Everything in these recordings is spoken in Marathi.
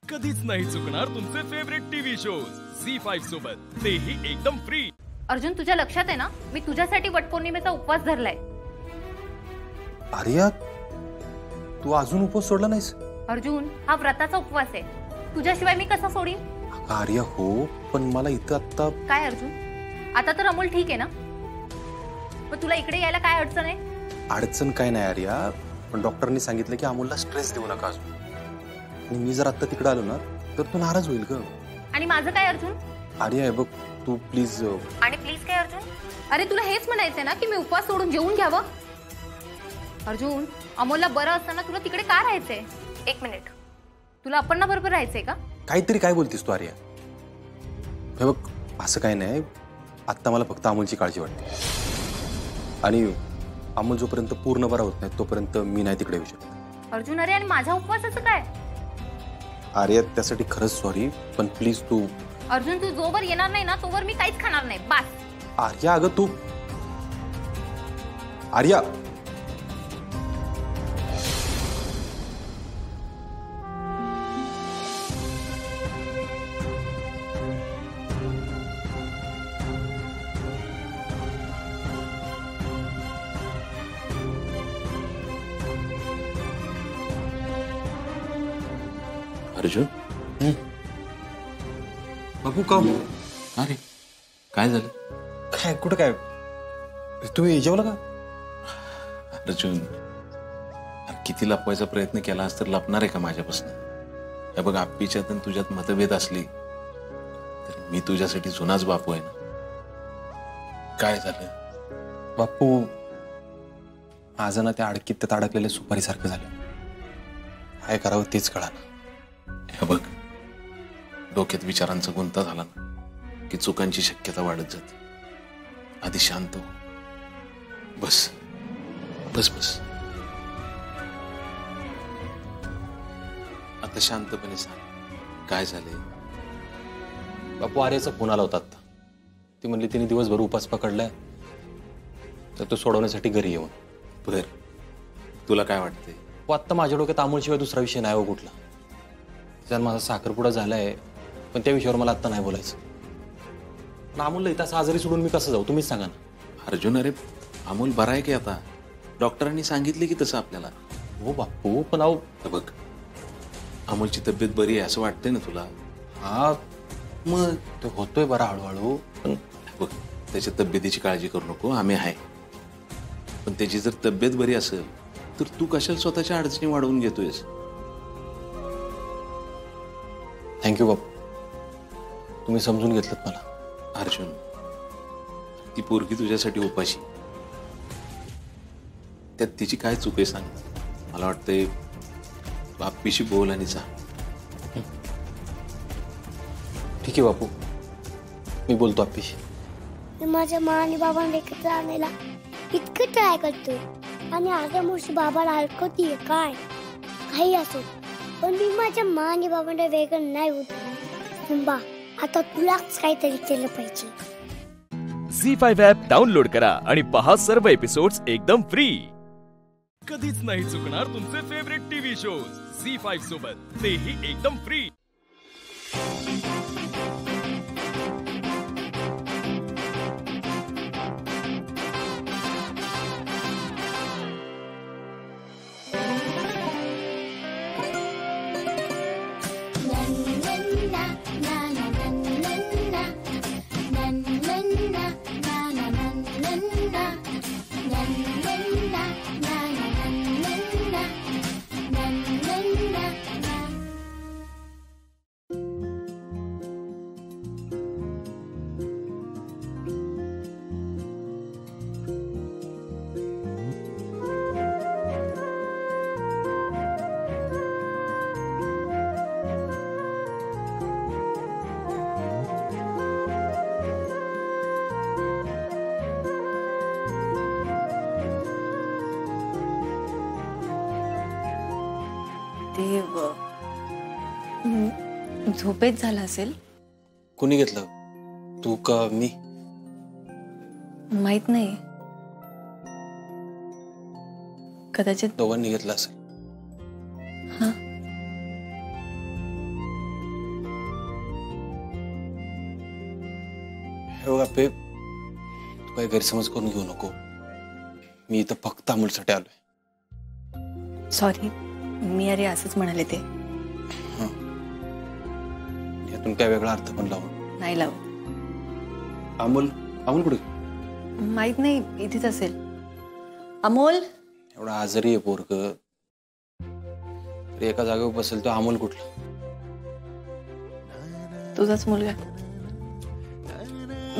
कधीच नाही चुकणार तुमचे फेवरेट टीव्ही शोज झी5 सोबत, तेही एकदम फ्री। अर्जुन, तुझ्या लक्षात आहे ना, मी तुझ्यासाठी वटपौर्णिमेचा उपवास धरलाय। आर्या, तू अजून उपवास सोडला नाहीस? अर्जुन, हा व्रताचा उपवास आहे, तुझ्याशिवाय मी कसा सोडीन? आर्या हो, पण मला इथं आता काय अर्जुन, आता तर अमोल ठीक आहे ना? पण तुला इकडे यायला काय अडचण आहे? अडचण काय नाही आर्या, पण डॉक्टरनी सांगितलं की अमोलला स्ट्रेस देऊ नका अजून। आणि मी जर आता तिकडे आलो ना तर तू नाराज होईल ग। आणि माझं काय अर्जुन? आर्या बघ, तू प्लीज। आणि प्लीज काय अर्जुन? अरे तुला हेच म्हणायचंय ना की मी उपवास सोडून जेवून घ्यावं? अर्जुन, अमोलला बरं असताना तुला तिकडे का राहायचंय? एक मिनिट, तुला अपर्णा बरोबर राहायचंय का? काहीतरी काय बोलतीस तू आर्या? हे बघ, असं काही नाही, आत्ता मला फक्त अमोलची काळजी वाटते। आणि अमोल जोपर्यंत पूर्ण बरा होत नाही तोपर्यंत मी नाही तिकडे येऊ शकत। अर्जुन, अरे आणि माझ्या उपवासाचं काय? आर्या, त्यासाठी खरंच सॉरी, पण प्लीज तू। अर्जुन, तू जोवर येणार नाही ना तोवर मी काहीच खाणार नाही, बस। आर्या अगं तू, आर्या अर्जुन, बाबू का? अरे काय झालं? काय कुठं काय? तुम्ही जेवला का? अर्जुन, किती लपवायचा प्रयत्न केला तर लपणार आहे का माझ्यापासून? हे बघ, आप्पीच्यात आणि तुझ्यात मतभेद असली तर मी तुझ्यासाठी जुनाच बापू आहे ना। काय झालं? बापू, माझं ना त्या अडकीत त्यात अडकलेल्या सुपारीसारखं झालं। काय करावं तेच कळालं। हे बघ, डोक्यात विचारांचा गुंता झाला ना की चुकांची शक्यता वाढत जाते। आधी शांत हो, बस बस बस। आता शांतपणे सांग, काय झाले? बापू, आर्याचा फोन आला होता आता। ती म्हणली तिने दिवसभर उपास पकडलाय तर तो सोडवण्यासाठी घरी येऊन। बर, तुला काय वाटते? आत्ता माझ्या डोक्यात अमोलशिवाय दुसरा विषय नाही हो कुठला। जर माझा साखरपुडा झालाय, पण त्या विषयावर मला आता नाही बोलायचं। पण अमोलला इथं असं आजारी सोडून मी कसं जाऊ, तुम्हीच सांगा ना। अर्जुन, अरे अमोल बरा आहे की आता? डॉक्टरांनी सांगितले की तसं आपल्याला। हो बापू, पण अहो बघ, अमोलची तब्येत बरी आहे असं वाटतंय ना तुला? हा, मग तो होतोय बरा हळूहळू, पण बघ, त्याच्या तब्येतीची काळजी करू नको, आम्ही आहे। पण त्याची जर तब्येत बरी असेल तर तू कशाला स्वतःच्या अडचणी वाढवून घेतोयस? थँक्यू बापू, तुम्ही समजून घेतलं मला। अर्जुन, ती पोरगी तुझ्यासाठी उपाशी, त्यात तिची काय चूक आहे सांग? मला वाटतंय बाप्पीशी बोल आणि जा। ठीक आहे बापू, मी बोलतो आप्पीशी। मी माझ्या मा आणि बाबांना एकत्र आणायला इतकं ट्राय करतोय आणि आता मुशी बाबाला हरकतीये काय काही असो, पण मी माझ्या मा आणि बाबांना वेगळं नाही होत। बा, आता तुलाच काहीतरी केलं पाहिजे। झी5 ॲप डाउनलोड करा आणि पहा सर्व एपिसोड्स एकदम फ्री। कधीच नाही चुकणार तुमचे फेवरेट टीव्ही शोज झी5 सोबत, तेही एकदम फ्री। देव, झोपेत झाला असेल। कोणी घेतलं, तू का मी? माहित नाही, कदाचित दोघांनी घेतलं असेल। हाँ, हे बघा पे, तू काही गैरसमज करून घेऊ नको. मी इथं फक्त अमोलसाठी आलोय. सॉरी, मी अरे असंच म्हणाले ते. यातून काय वेगळा अर्थ पण लावून नाही लाव. अमोल कुठे? माहित नाही, इथेच असेल. अमोल एवढा आजारी आहे पोरग, तरी एका जागेवर बसेल तो अमोल कुठला? तुझाच मुलगा.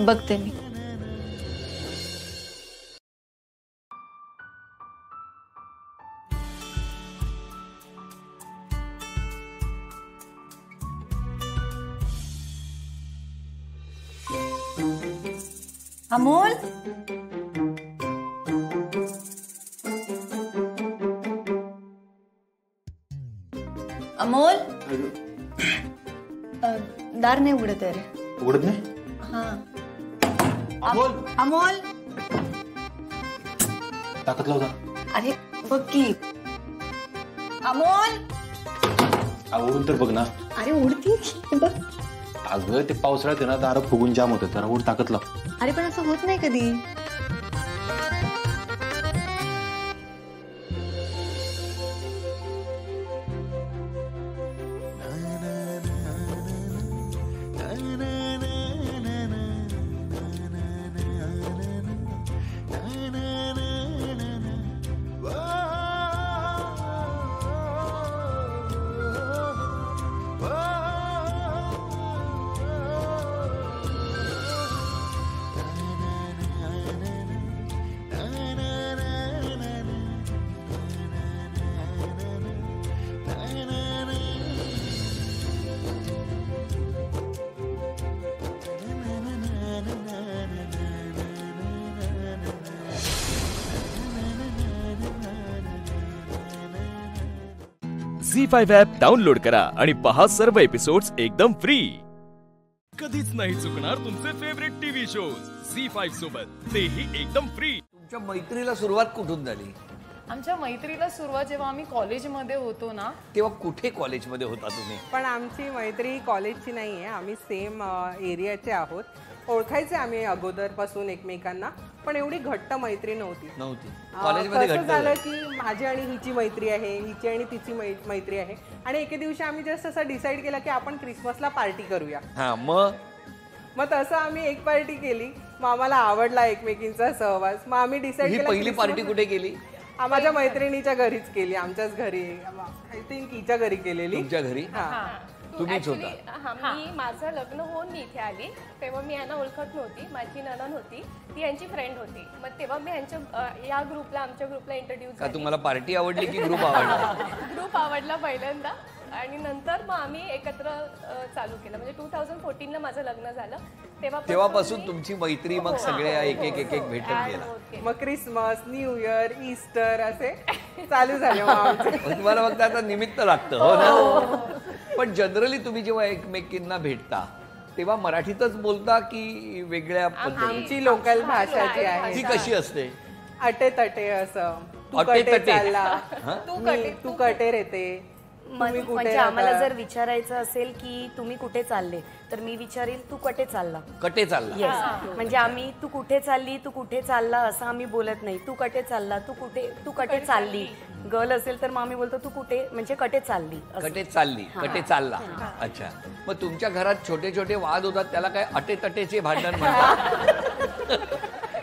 बघते मी. अमोल अमोल दार नाही उघडत आहे रे. उघडत नाही? हा. अमोल अमोल ताकद लावता. अरे बघ की. अमोल उघडून तर बघ ना. अरे उडती बघ. अगं ते पावसाळ्यात आहे ना दारं फुगून जाम होतं, तर उघड ताकद लाव. अरे पण असं होत नाही कधी. झी5 ॲप डाउनलोड करा आणि पहा सर्व एपिसोड्स एकदम फ्री. कधीच नाही चुकणार तुमचे फेवरेट टीव्ही शोज झी5 सोबत, तेही एकदम फ्री. तुमच्या मैत्रीला सुरुवात कुठून झाली? आमच्या मैत्रीला सुरुवात जेव्हा आम्ही कॉलेजमध्ये होतो ना, तेव्हा कुठे कॉलेजमध्ये होता तुम्ही? पण आमची मैत्री कॉलेजची नाही आहे, आम्ही सेम एरियाचे आहोत. ओळखायचे आम्ही अगोदरपासून एकमेकांना, पण एवढी घट्ट मैत्री नव्हती. कॉलेजमध्ये कसं घट्ट झालं की माझी आणि हिची मैत्री आहे, हिची आणि तिची मैत्री आहे, आणि एके दिवशी आम्ही जस्ट असं डिसाईड केलं की आपण क्रिसमसला पार्टी करूया. हा, मग तसं आम्ही एक पार्टी केली. मग आम्हाला आवडला एकमेकींचा सहवास. मग आम्ही डिसाईड ही केलं पहिली पार्टी कुठे केली? माझ्या मैत्रिणीच्या घरीच केली, आमच्याच घरी. आय थिंक हिच्या घरी केलेली. तुमच्या घरी? हा. तुम्हीच होता? मी माझं लग्न होऊन मी इथे आली तेव्हा मी यांना ओळखत नव्हती. माझी नणंद होती, ती यांची फ्रेंड होती. मग तेव्हा मी या ग्रुपला, आमच्या ग्रुपला इंट्रोड्यूस का तुम्हाला पार्टी आवडली की ग्रुप आवडला? ग्रुप आवडला पहिल्यांदा, आणि नंतर मग आम्ही एकत्र चालू केलं. म्हणजे 2014ला माझं लग्न झालं. तेव्हापासून तुमची मैत्री मग सगळ्या एक एक भेटत गेला. मग क्रिसमस, न्यू इयर, ईस्टर असे चालू झाले. तुम्हाला फक्त आता निमित्त लागतं, हो ना? पण जनरली तुम्ही जेव्हा एकमेकींना भेटता तेव्हा मराठीतच बोलता की वेगळ्या पद्धतीने? आमची लोकल भाषा जी आहे ती कशी असते? अटे तटे असं. तू अटे कटे तटे? चालला, तू कटे रेते. म्हणजे आम्हाला जर विचारायचं असेल की तुम्ही कुठे चालले, तर मी विचारेल तू कुठे चालला. कटे चालला? येस. म्हणजे आम्ही तू कुठे चालली, तू कुठे चालला असं आम्ही बोलत नाही. तू कुठे चालला, तू कुठे चालली. गर्ल असेल तर मग आम्ही बोलतो तू कुठे, म्हणजे कटे चालली. कटे चालली, कटे चालला. अच्छा. मग तुमच्या घरात छोटे छोटे वाद होतात, त्याला काय अटे तटेचे भांडण म्हणतात?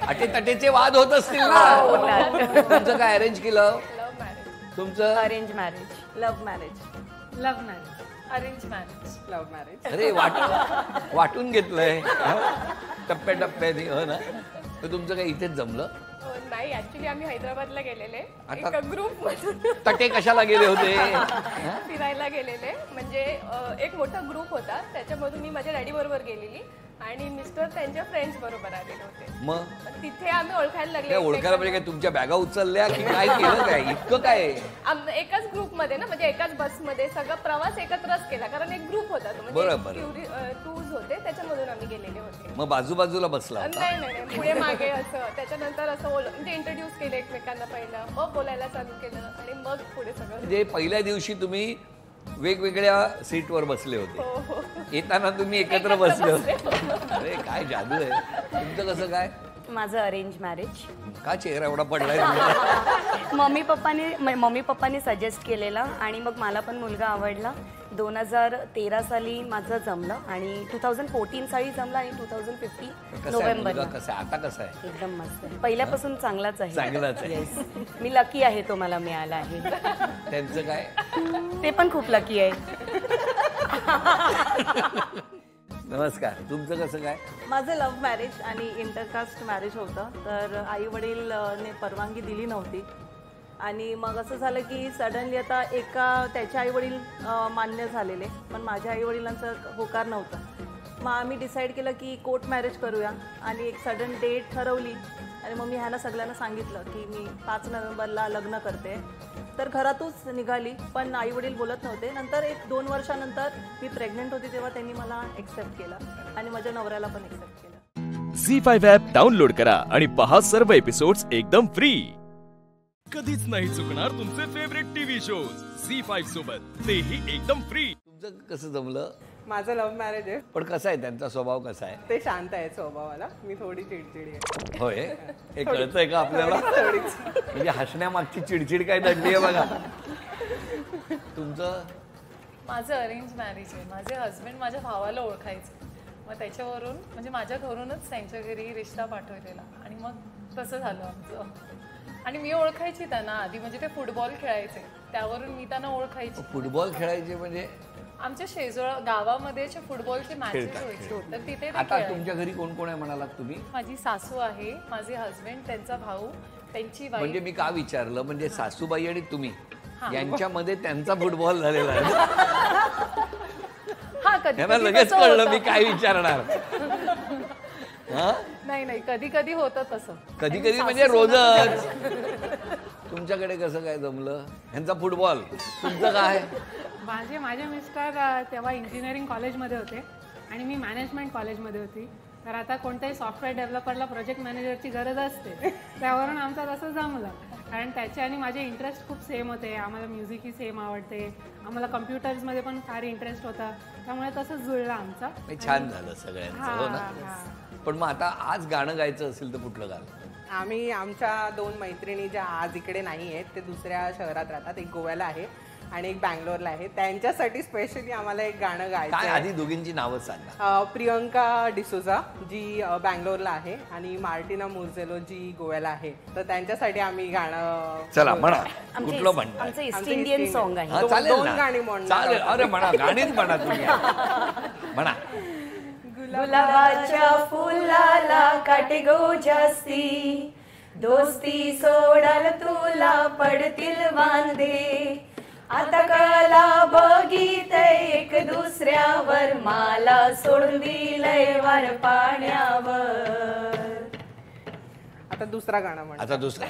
अटे तटेचे वाद होत असतील ना? तुमचं काय अरेंज केलं? तुमचं arrange marriage, love marriage. Love marriage, arrange marriage. Love marriage. अरे वाटून घेतलंय टप्प्याटप्प्याने, हो ना? तर तुमचं काय इथेच जमलं? नाही, ऍक्च्युली आम्ही हैदराबादला गेलेले एका ग्रुप मधून. तटे कशाला गेले होते? फिरायला गेलेले. म्हणजे एक मोठा ग्रुप होता, त्याच्यामधून मी माझ्या डॅडी बरोबर गेलेली आणि मिस्टर त्यांच्या फ्रेंड्स बरोबर आलेले होते. मग तिथे आम्ही ओळखायला लागले. ओळखायला म्हणजे काय तुमच्या बॅगा उचलल्या की काय केलं? काय इतकं काय? एकाच ग्रुपमध्ये ना, म्हणजे एकाच बसमध्ये सगळा प्रवास एकत्रच केला, कारण एक ग्रुप होता तो. म्हणजे टूर्स होते, त्याच्यामधून आम्ही गेलेले होते. मग बाजूबाजूला बसला? नाही, पुढे मागे असं. त्याच्यानंतर असं म्हणजे इंट्रोड्यूस केलं एकमेकांना पहिलं, मग बोलायला चालू केलं, आणि मग पुढे सगळं. म्हणजे पहिल्या दिवशी तुम्ही वेगवेगळ्या सीटवर बसले होते. येताना तुम्ही एकत्र बसले होते. अरे काय जादू आहे. तुमचं कसं काय? माझं अरेंज मॅरेज. का चेहरा एवढा पडलाय? मम्मी पप्पांनी सजेस्ट केलेला आणि मग मला पण मुलगा आवडला. 2013 साली माझं जमलं आणि 2014 साली जमलं आणि 2015 नोव्हेंबरला. कसं आता कसं आहे? एकदम मस्त आहे. पहिल्यापासून चांगलाच आहे. चांगलाच आहे. मी लकी आहे, तो मला मिळाला आहे. त्यांचं काय? ते पण खूप लकी आहे. नमस्कार. तुमचं कसं काय? माझं लव्ह मॅरेज आणि इंटरकास्ट मॅरेज होतं. तर आई वडील ने परवानगी दिली नव्हती आणि मग असं झालं की सडनली आता त्याचे आई वडील मान्य झालेले, पण माझ्या आई वडिलांचा होकार नव्हता. मग आम्ही डिसाईड केलं की कोर्ट मॅरेज करूया आणि एक सडन डेट ठरवली आणि मग मी ह्यांना सगळ्यांना सांगितलं की मी 5 नोव्हेंबरला लग्न करते. तर घरातूच निघाली, पण आई वडील बोलत नव्हते. नंतर 1-2 वर्षानंतर मी प्रेग्नेंट होती तेव्हा त्यांनी मला एक्सेप्ट केलं आणि माझ्या नवऱ्याला पण एक्सेप्ट केलं. झी5 ॲप डाउनलोड करा आणि पहा सर्व एपिसोड्स एकदम फ्री. कधीच नाही चुकणार तुमचे फेवरेट टीव्ही शोज झी5 सोबत, तेही एकदम फ्री. तुमचं कसं जमलं? माझं लव्ह मॅरेज आहे. पण कसं आहे त्यांचा स्वभाव कसा आहे? ते शांत आहे स्वभावाला, मी थोडी चिडचिडी आहे. होय, हे कळतंय का आपल्याला? म्हणजे हसण्यामागची चिडचिड काय दडली आहे बघा. तुमचं? माझं अरेंज मॅरेज आहे. माझे हस्बंड माझ्या भावाला ओळखायचे, मग त्याच्यावरून म्हणजे माझ्या घरूनच त्यांच्या घरी रिश्ता पाठवलेला आणि मग तसं झालं आमचं. आणि मी ओळखायची त्यांना आधी, म्हणजे ते फुटबॉल खेळायचे, त्यावरून मी त्यांना ओळखायची. फुटबॉल खेळायचे म्हणजे? आमच्या शेजोळा गावामध्ये फुटबॉलचे मॅचेस व्हायचे, तर तिथे. आता तुमच्या घरी कोण कोण आहे म्हणालात तुम्ही? माझी सासू आहे, माझे हस्बंड, त्यांचा भाऊ, त्यांची वाईफ. म्हणजे मी का विचारलं, म्हणजे सासूबाई आणि तुम्ही यांच्यामध्ये त्यांचा फुटबॉल झालेला आहे. हा, कधी लगेच कळलं मी काय विचारणार. नाही, कधी कधी होतं तसं. कधी कधी म्हणजे रोजच. तुमच्याकडे कसं काय जमलं? ह्यांचा फुटबॉल, तुमचं काय? माझे मिस्टर तेव्हा इंजिनिअरिंग कॉलेजमध्ये होते आणि मी मॅनेजमेंट कॉलेजमध्ये होती. तर आता कोणत्याही सॉफ्टवेअर डेव्हलपरला प्रोजेक्ट मॅनेजरची गरज असते, त्यावरून आमचं तसं जमलं. कारण त्याचे आणि माझे इंटरेस्ट खूप सेम होते. आम्हाला म्युझिकही सेम आवडते, आम्हाला कम्प्युटर्समध्ये पण फार इंटरेस्ट होता, त्यामुळे तसंच जुळलं आमचं. छान झालं सगळ्यांचं, हो ना? पण मग आता आज गाणं गायचं असेल तर कुठलं गाणं? आम्ही आमच्या 2 मैत्रिणी ज्या आज इकडे नाही आहेत, ते दुसऱ्या शहरात राहतात. एक गोव्याला आहे आणि एक बँगलोरला आहे. त्यांच्यासाठी स्पेशली आम्हाला एक गाणं गायचं आहे. आधी दोघींची नावं सांगा. प्रियंका डिसोजा जी बँगलोरला आहे आणि मार्टिना मुर्झेलो जी गोव्याला आहे. तर त्यांच्यासाठी आम्ही गाणं. चला म्हणा, कुठलं म्हणता? आमचं ईस्ट इंडियन सॉन्ग आहे. 2 गाणी म्हणणार. अरे म्हणा, गाणीच म्हणा तुम्ही. म्हणा. गुलाबाच्या फुलाला काटेगो जास्ती, दोस्ती सोडाल तुला पडतील वांदे. आता कला बघित एक दुसऱ्यावर, मला सोडून दिलंय वार पाण्यावर. आता दुसरा गाणं म्हण. आता दुसरा.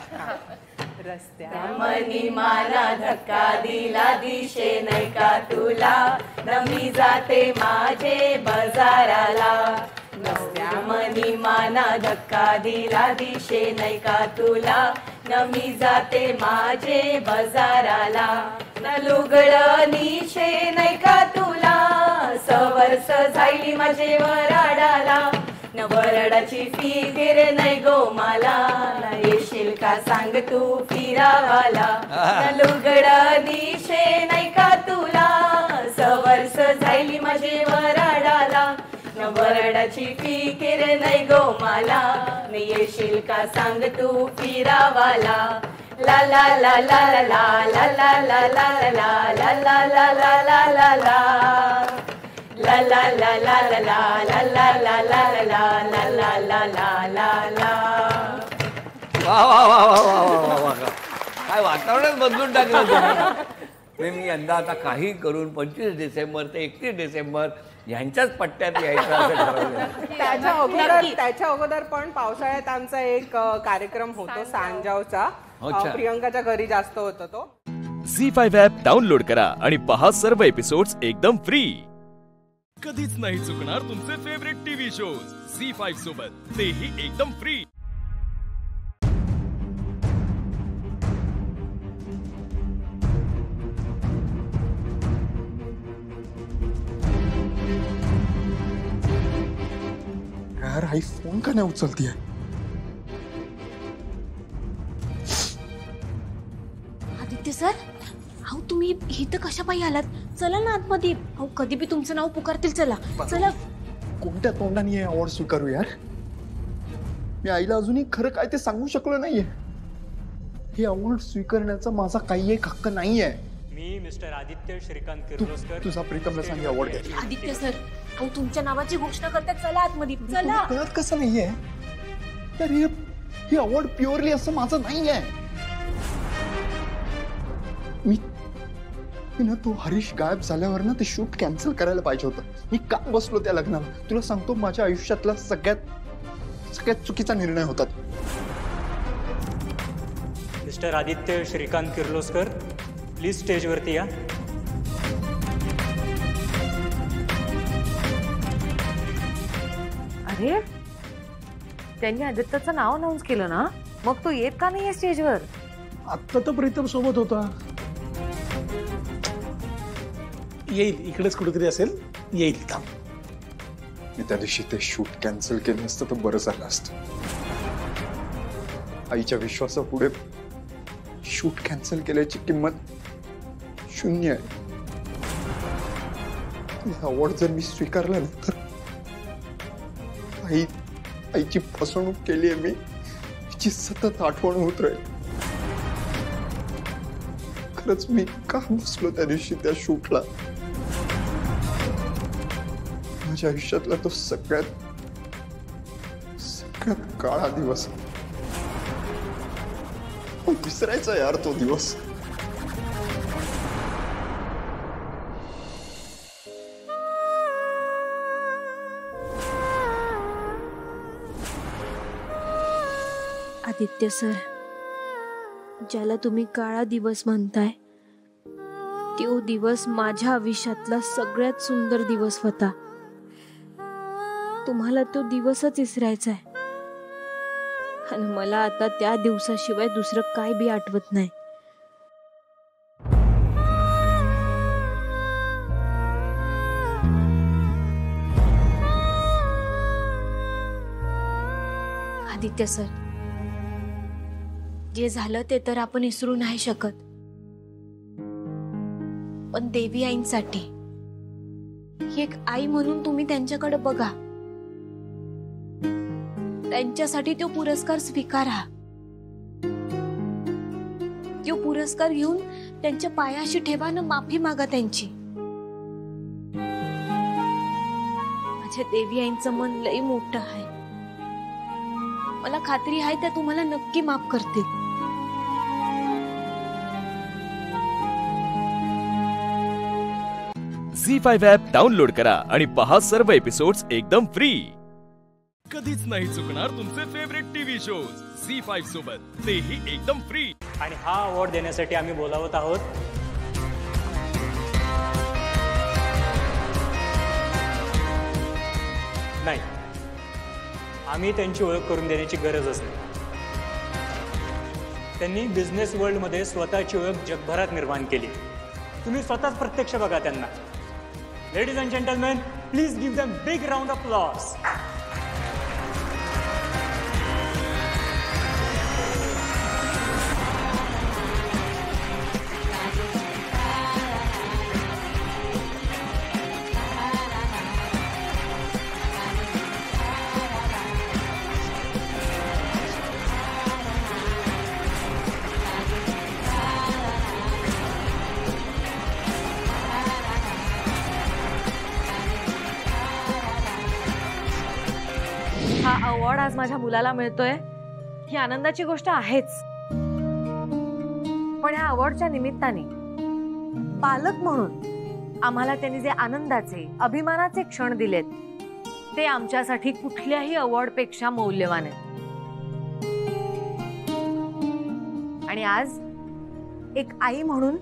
रस्त्या मनी मला धक्का दिला, दिशे नाही का तुला, नमी जाते माझे बाजाराला. रस्त्या मनी माना धक्का दिला, दिशे नाही का तुला, नमी जाते माझे बाजाराला. न लुगड निशे नाही का तुला, सवर्स जाईली माझे वराडाला. न वरडाची फिकीर नाही गो मला, न येशील का सांग तू फिरावाला. न लुगड दिशे नाही का तुला, सवर्स जाईली माझे वराडाला. न वरडाची फिकीर नाही गो मला, न येशील का सांग तू फिरावाला. ला ला ला ला ला ला ला ला ला ला ला ला ला ला ला ला ला. La la la la la la la la la la la la la la la la la. वा वा वा वा वा वा, काय वातावरणच बदलून टाकलं तुम्ही. मी यंदा आता काही करून 25 डिसेंबर ते 31 डिसेंबर यांच्याच पट्ट्यात यायचं असं ठरवलं. त्याच्या अगोदर पण पावसाळ्यात आमचा एक कार्यक्रम होतो सांजावचा. प्रियंकाच्या घरी जास्त होतो तो. झी5 ॲप डाउनलोड करा आणि पहा सर्व एपिसोड्स एकदम फ्री. कधीच नाही चुकणार तुमचे फेवरेट टीव्ही शोज झी5 सोबत, तेही एकदम फ्री. यार आई फोन का नाही उचलतीये? आदित्य सर, अहो तुम्ही इथं कशा पायी आलात? चला ना आतमध्ये. अहो कधी बी तुमचं नाव पुकारतील. चला चला. कोणत्या तोंडाने हे अवॉर्ड स्वीकारू यार? मी आईला अजूनही खरं काय ते सांगू शकलो नाहीये. हे अवॉर्ड स्वीकारण्याचा माझा काही एक हक्क नाहीये. मी मिस्टर आदित्य श्रीकांत किर्लोस्कर. तुझा प्रीतमला सांग अवॉर्ड घ्या. आदित्य सर, अहो तुमच्या नावाची घोषणा करतात. चला आतमध्ये. चला. कळत कसं नाहीये? तर हे अवॉर्ड प्युअरली असं माझं नाहीये. मी ना तो हरीश गायब झाल्यावर ना ते शूट कॅन्सल करायला पाहिजे होतं. मी का बसलो त्या लग्नाला? तुला सांगतो माझ्या आयुष्यातला सगळ्यात चुकीचा निर्णय होता. मिस्टर आदित्य श्रीकांत किर्लोस्कर, प्लीज स्टेजवरती या. अरे त्यांनी आदित्यचं नाव अनाऊन्स केलं ना, मग तो येत का नाहीये स्टेजवर? आत्ता तर प्रीतम सोबत होता. येईल, इकडेच कुठेतरी असेल, येईल. थांब. मी त्या दिवशी ते शूट कॅन्सल केलं असतं तर बरं झालं असतं. आईच्या विश्वासापुढे शूट कॅन्सल केल्याची किंमत 0 आहे. अवॉर्ड जर मी स्वीकारला नाही तर आईची फसवणूक केली आहे मी, तिची सतत आठवण होत राहील. खरंच मी का बसलो त्या दिवशी त्या शूटला? माझ्या आयुष्यातला तो सगळ्यात काळा दिवस. विसरायचा यार तो दिवस. आदित्य सर, ज्याला तुम्ही काळा दिवस म्हणताय, तो दिवस माझ्या आयुष्यातला सगळ्यात सुंदर दिवस होता. तुम्हाला तो दिवसच विसरायचा आहे. आणि मला आता त्या दिवसाशिवाय दुसरं काय बी आठवत नाही. आदित्य सर, जे झालं ते तर आपण विसरू नाही शकत, पण देवी आईंसाठी एक आई म्हणून तुम्ही त्यांच्याकडे बघा. त्यांच्यासाठी तो पुरस्कार स्वीकारा. तो पुरस्कार घेऊन त्यांच्या पायाशी ठेवा ना, माफी मागा त्यांची. माझ्या देवी आईंचं मन लई मोठं आहे. मला खात्री आहे त्या तुम्हाला नक्की माफ करतील. झी5 ॲप डाउनलोड करा आणि पहा सर्व एपिसोड्स एकदम फ्री. कधीच नाही चुकणार तुमचे फेवरेट टीव्ही शोज झी5 सोबत, तेही एकदम फ्री. आणि हा अवॉर्ड देण्यासाठी आम्ही बोलावत आहोत नाही, आम्ही त्यांची ओळख करून देण्याची गरजच नाही. त्यांनी बिझनेस वर्ल्डमध्ये स्वतःची ओळख जगभरात निर्माण केली. तुम्ही स्वतःच प्रत्यक्ष बघा त्यांना. Ladies and gentleman, please give them big round of applause. हा अवॉर्ड आज माझ्या मुलाला मिळतोय ही आनंदाची गोष्ट आहेच, पण ह्या अवॉर्डच्या निमित्ताने पालक म्हणून आम्हाला त्यांनी जे आनंदाचे, अभिमानाचे क्षण दिलेत ते आमच्यासाठी कुठल्याही अवॉर्ड पेक्षा मौल्यवान आहेत. आणि आज एक आई म्हणून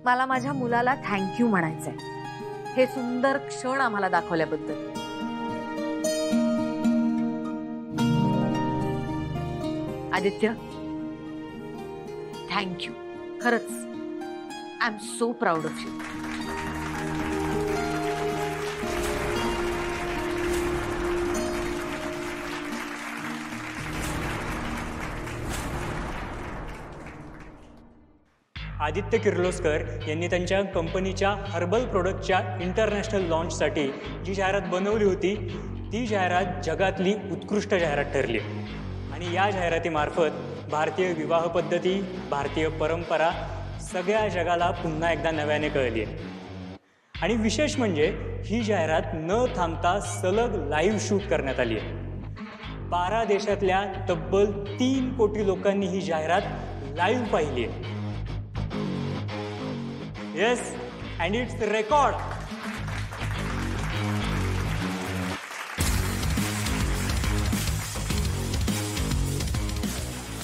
मला माझ्या मुलाला थँक्यू म्हणायचंय, हे सुंदर क्षण आम्हाला दाखवल्याबद्दल. आदित्य, थँक्यू. खरंच I am so proud of you. Aditya Kirloskar यांनी त्यांच्या कंपनीच्या हर्बल प्रोडक्टच्या इंटरनॅशनल लॉन्चसाठी जी जाहिरात बनवली होती ती जाहिरात जगातली उत्कृष्ट जाहिरात ठरली आणि या जाहिरातीमार्फत भारतीय विवाह पद्धती, भारतीय परंपरा सगळ्या जगाला पुन्हा एकदा नव्याने कळली आहे. आणि विशेष म्हणजे ही जाहिरात न थांबता सलग लाईव्ह शूट करण्यात आली आहे. 12 देशातल्या तब्बल 3 कोटी लोकांनी ही जाहिरात लाईव्ह पाहिली आहे. Yes, and it's record.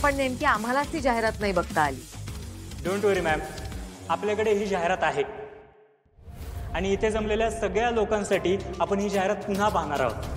पण नेमकी आम्हालाच ती जाहिरात नाही बघता आली. डोंट वरी मॅम, आपल्याकडे ही जाहिरात आहे आणि इथे जमलेल्या सगळ्या लोकांसाठी आपण ही जाहिरात पुन्हा पाहणार आहोत.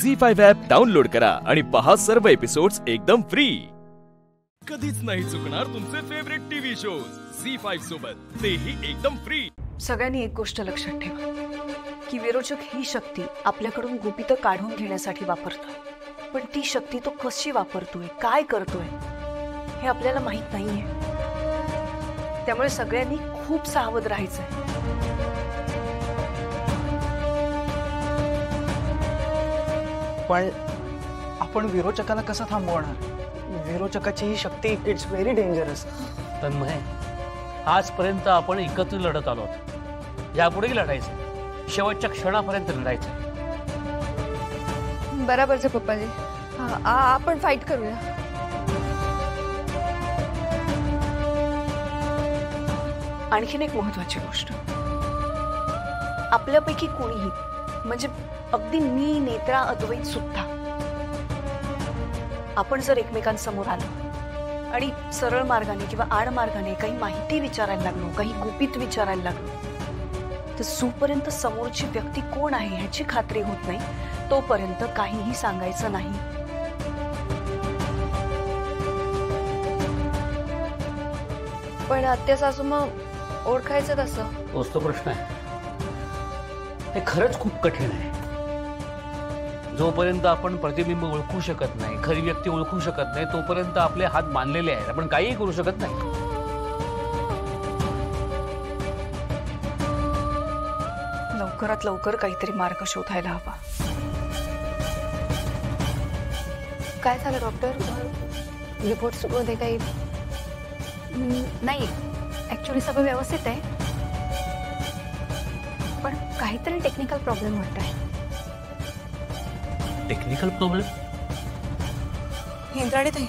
झी5 ॲप डाउनलोड करा आणि पहा सर्व एपिसोड्स एकदम फ्री. कधीच नाही चुकणार तुमचे फेवरेट टीव्ही शोज झी5 सोबत, तेही एकदम फ्री. सगळ्यांनी एक गोष्ट लक्षात ठेवा की विरोचक ही शक्ती आपल्याकडून गुपितं काढून घेण्यासाठी वापरतोय, पण ती शक्ती तो कशी वापरतोय, काय करतोय हे आपल्याला माहित नाहीये. त्यामुळे सगळ्यांनी खूप सावध राहायचंय. पण आपण विरोचकाला कसं थांबवणार? विरोचकाची ही शक्ती इट्स व्हेरी डेंजरस. तन्मय, आजपर्यंत आपण एकत्र लढत आलो आहोत, यापुढेही लढायचं, शेवटच्या क्षणापर्यंत लढायचं. बरोबरचे पप्पाजी, आपण फाईट करूया. आणखीन एक महत्वाची गोष्ट, आपल्यापैकी कोणीही, म्हणजे अगदी मी, नेत्रा, अद्वैत सुद्धा, आपण जर एकमेकांसमोर आलो आणि सरळ मार्गाने किंवा आड मार्गाने काही माहिती विचारायला लागलो, काही गुपित विचारायला लागलो, तर जोपर्यंत समोरची व्यक्ती कोण आहे ह्याची खात्री होत नाही तोपर्यंत काहीही सांगायचं नाही. पण आत्या सासू, मग ओळखायचं कसं? तोच तो प्रश्न आहे. हे खरंच खूप कठीण आहे. जोपर्यंत आपण प्रतिबिंब ओळखू शकत नाही, खरी व्यक्ती ओळखू शकत नाही, तोपर्यंत आपले हात बांधलेले आहेत, आपण काहीही करू शकत नाही. लवकरात लवकर काहीतरी मार्ग शोधायला हवा. काय झालं डॉक्टर? रिपोर्ट मध्ये काही नाही, ऍक्च्युली सगळं व्यवस्थित आहे, पण काहीतरी टेक्निकल प्रॉब्लेम वाटतोय. Technical problem? इंद्राणी ताई,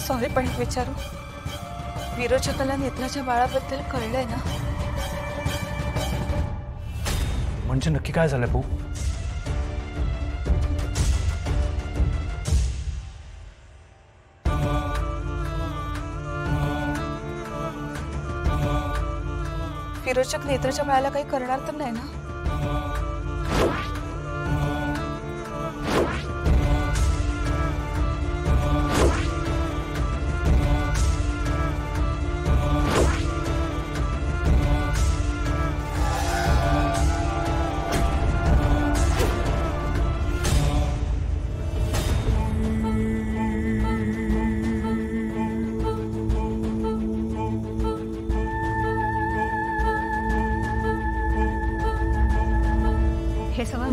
सॉरी पण विचारू, विरोचकाला नेत्राच्या बाळाबद्दल कळलंय ना? म्हणजे नक्की काय झालं भाऊ? विरोचक नेत्राच्या बाळाला काही करणार तर नाही ना?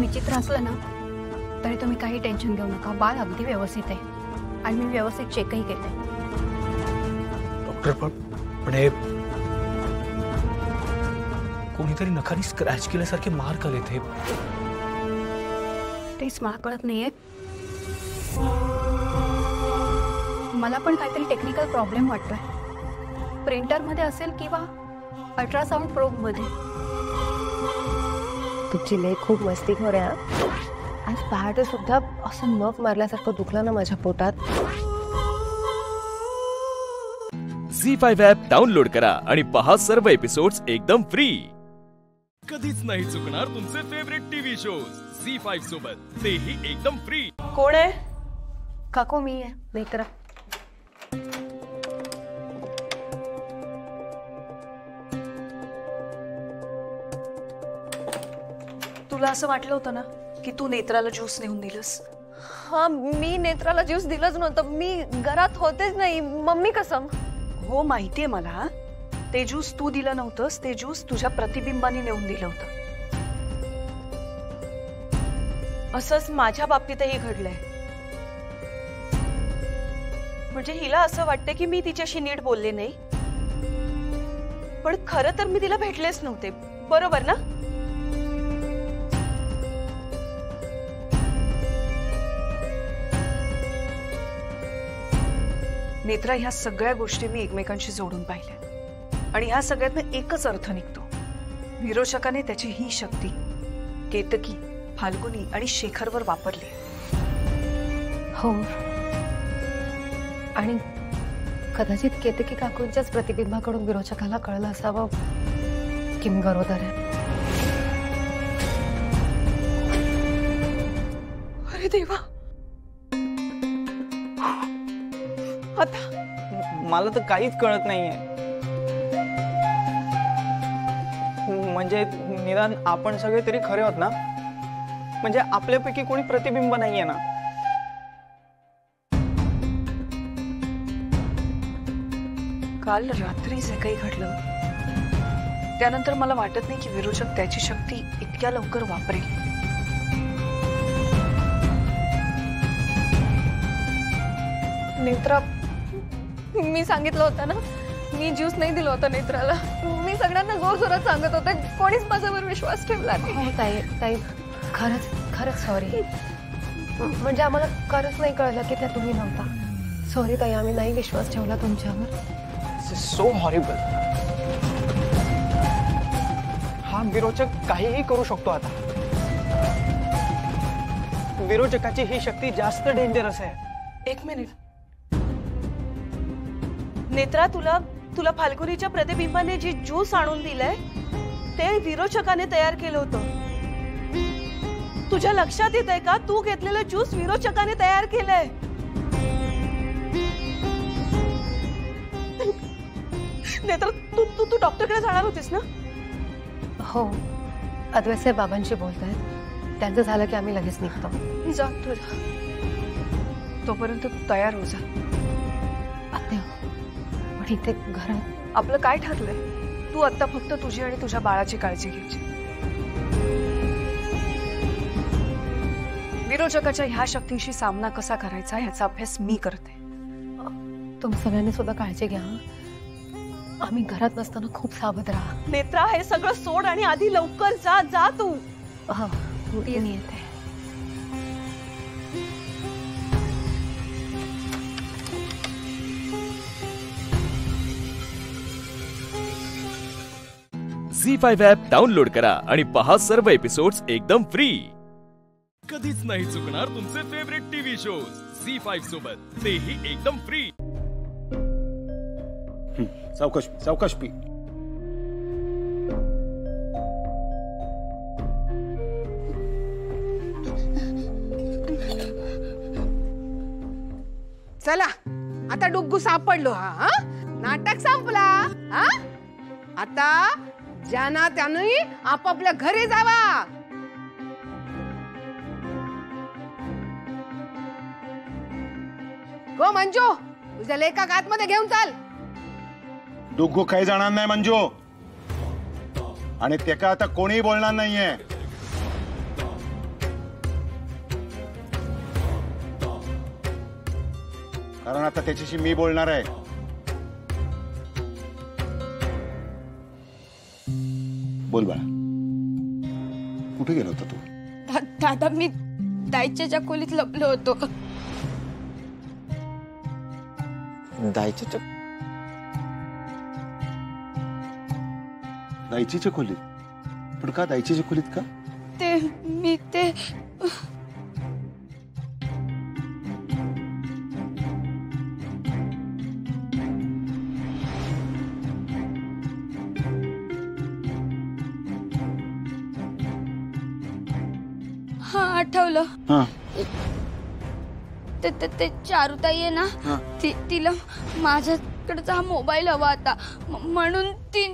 विचित्र असलं ना तरी तुम्ही काही टेन्शन घेऊ नका. बाळ अगदी व्यवस्थित आहे आणि मी व्यवस्थित चेकही केलंय. डॉक्टर पण हे कोणीतरी नखानी स्क्रॅच केल्यासारखे मार्क आले ते. तेच मला कळत नाहीये. मला पण काहीतरी टेक्निकल प्रॉब्लेम वाटतोय. प्रिंटरमध्ये असेल किंवा अल्ट्रासाउंड प्रोबमध्ये. तुझी लय खूप मस्ती खोऱ्या. आज पहाटे सुद्धा असं नख मारल्यासारखं दुखलं ना माझ्या पोटात. झी5 ॲप डाउनलोड करा आणि पहा सर्व एपिसोड्स एकदम फ्री. कधीच नाही चुकणार तुमचे फेवरेट टीव्ही शोज झी5 सोबत, तेही एकदम फ्री. कोण आहे? काको मी आहे नेत्रा. तुला असं वाटलं होतं ना की तू नेत्राला ज्यूस नेऊन दिलंस? हा, मी नेत्राला ज्यूस दिलंच नव्हतं. मी घरात होतेच नाही. मम्मी कसम. हो माहितीये मला. ते ज्यूस तू दिलं नव्हतंस, ते ज्यूस तुझ्या प्रतिबिंबाने नेऊन दिलं होतं. असंच माझ्या बाबतीतही घडलंय. म्हणजे हिला असं वाटतं की मी तिच्याशी नीट बोलले नाही, पण खरं तर मी तिला भेटलेच नव्हते. बरोबर ना? नेत्रा, ह्या सगळ्या गोष्टी मी एकमेकांशी जोडून पाहिल्या आणि ह्या सगळ्यातनं एकच अर्थ निघतो. विरोचकाने त्याची ही शक्ती केतकी, फाल्गुनी आणि शेखरवर वापरली. हो, आणि कदाचित केतकी काकूंच्याच प्रतिबिंबाकडून विरोचकाला कळलं असावं की मी गरोदर आहे. अरे देवा. आता मला तर काहीच कळत नाहीये. म्हणजे निदान आपण सगळे तरी खरे आहोत ना? म्हणजे आपल्यापैकी कोणी प्रतिबिंब नाहीये ना? काल रात्री जे काही घडलं त्यानंतर मला वाटत नाही की विरोचक त्याची शक्ती इतक्या लवकर वापरेल. नेत्रा, मी सांगितलं होतं ना, मी ज्यूस नाही दिलं होतं नेत्राला. मी सगळ्यांना जोर जोरात सांगत होते, कोणीच माझ्यावर विश्वास ठेवला नाही. हो ताई, खरंच सॉरी. म्हणजे आम्हाला खरंच नाही कळलं की त्या तुम्ही नव्हता. सॉरी ताई, आम्ही नाही विश्वास ठेवला तुमच्यावर. So horrible. हा विरोचक काहीही करू शकतो. आता विरोचकाची ही शक्ती जास्त डेंजरस आहे. एक मिनिट नेत्रा, तुला फाल्गुनीच्या प्रतिबिंबाने जी ज्यूस आणून दिलंय ते विरोचकाने तयार केलं होतं. तुझ्या लक्षात येत आहे का? तू घेतलेलं ज्यूस विरोचकाने तयार केलंय. नेत्रा, तू डॉक्टरकडे जाणार होतीस ना? हो, अद्वैत बाबांशी बोलतायत. त्यांचं झालं की आम्ही लगेच निघतो. जा तुझा. तोपर्यंत तू तयार हो जा. आत्या, पण इथे घरात आपलं काय ठरलंय? तू आता फक्त तुझी आणि तुझ्या बाळाची काळजी घ्यायची. विरोचकाच्या ह्या शक्तीशी सामना कसा करायचा ह्याचा अभ्यास मी करते. तुम्ही सगळ्यांनी सुद्धा काळजी घ्या. आम्ही घरात नसताना खूप सावध राहा. नेत्रा, हे सगळं सोड आणि आधी लवकर जा तू. हा, मी येते. झी5 ॲप डाउनलोड करा आणि पहा सर्व एपिसोड्स एकदम फ्री. कधीच नाही चुकणार तुमचे फेवरेट टीव्ही शोज झी5 सोबत, तेही एकदम फ्री. सावकाश पी. चला, आता डुग्गू सापडलो. हा, नाटक संपला. हा, आता ज्यांना त्याने आपापल्या घरी जावा. गो मंजू, तुझ्या लेखा आतमध्ये घेऊन चाल. डुग्गू काही जाणार नाही मंजू, आणि त्याका आता कोणीही बोलणार नाहीये. कारण आता त्याच्याशी मी बोलणार आहे. बोल बाळा, कुठे गेला होता तू? दादा मी दाईच्या खोलीत लपलो होतो. दायचीच्या खोलीत? पण का दायचीच्या खोलीत का? ते हा आठवलं. ते चारुताई आहे ना, तिला माझ्याकडचा हा मोबाईल हवा होता म्हणून ती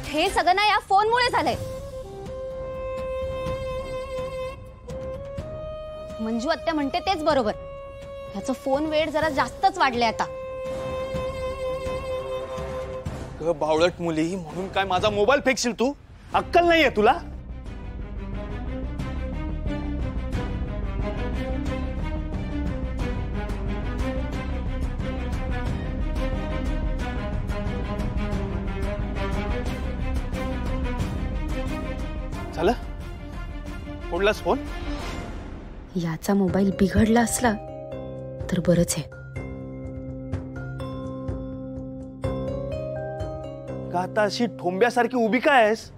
हे सगळं ना या फोनमुळे झालंय. मंजू आत्या म्हणते तेच बरोबर. ह्याचं फोन वेळ जरा जास्तच वाढले आता. बावळट मुली म्हणून काय माझा मोबाईल फेकशील तू? अक्कल नाहीये तुला? झालं? फोडलास फोन? याचा मोबाईल बिघडला असला तर बरंच आहे. का आता अशी ठोंब्यासारखी उभी काय आहेस?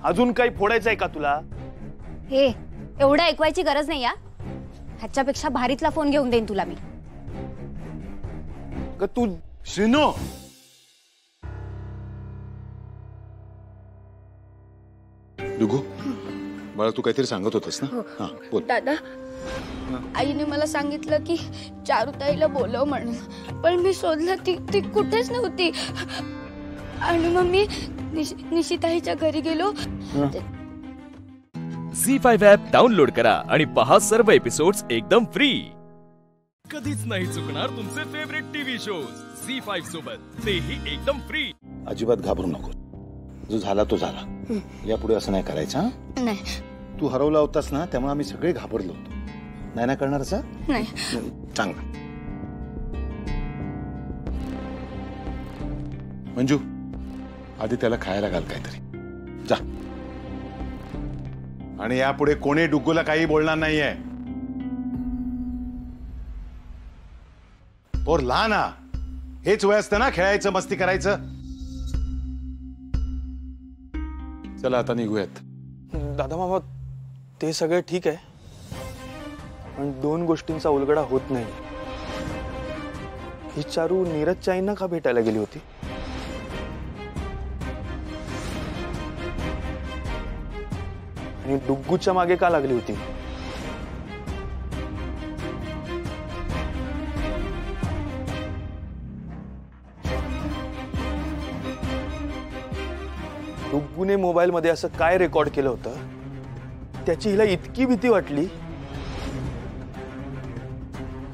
अजून काही फोडायचंय का तुला? हे एवढं ऐकवायची गरज नाही या. ह्याच्यापेक्षा भारीतला फोन घेऊन देईन तुला मी. तू श्रीनो, डुगू बाळा, तू काहीतरी सांगत होतस ना? हा बोल. दादा, आईने मला सांगितलं की चारुताईला बोलव म्हणून, पण मी शोधलं ती कुठेच नव्हती. आणि मग मी निशिताईच्या घरी गेलो. झी5 ॲप डाउनलोड करा आणि पहा सर्व एपिसोड्स एकदम फ्री. कधीच नाही चुकणार तुमचे फेवरेट टीव्ही शोज झी5 सोबत, तेही एकदम फ्री. अजिबात घाबरू नको. जो झाला तो झाला. यापुढे असं नाही करायचं. नाही, तू हरवला होतास ना, त्यामुळे आम्ही सगळे घाबरलो होतो. नाही ना करणार असं? नाही. चांगलं. मंजू, आधी त्याला खायला घाल काहीतरी. जा. आणि यापुढे कोणी डुग्गूला काही बोलणार नाहीये. और लहान हा, हेच वय असतं ना खेळायचं, मस्ती करायचं. चला आता निघूयात. दादा मामा, ते सगळं ठीक आहे, पण दोन गोष्टींचा उलगडा होत नाही. ही चारू नीरजच्या आईंना का भेटायला गेली होती? आणि डुग्गूच्या मागे का लागली होती? डुग्गूने मोबाईल मध्ये असं काय रेकॉर्ड केलं होतं त्याची हिला इतकी भीती वाटली,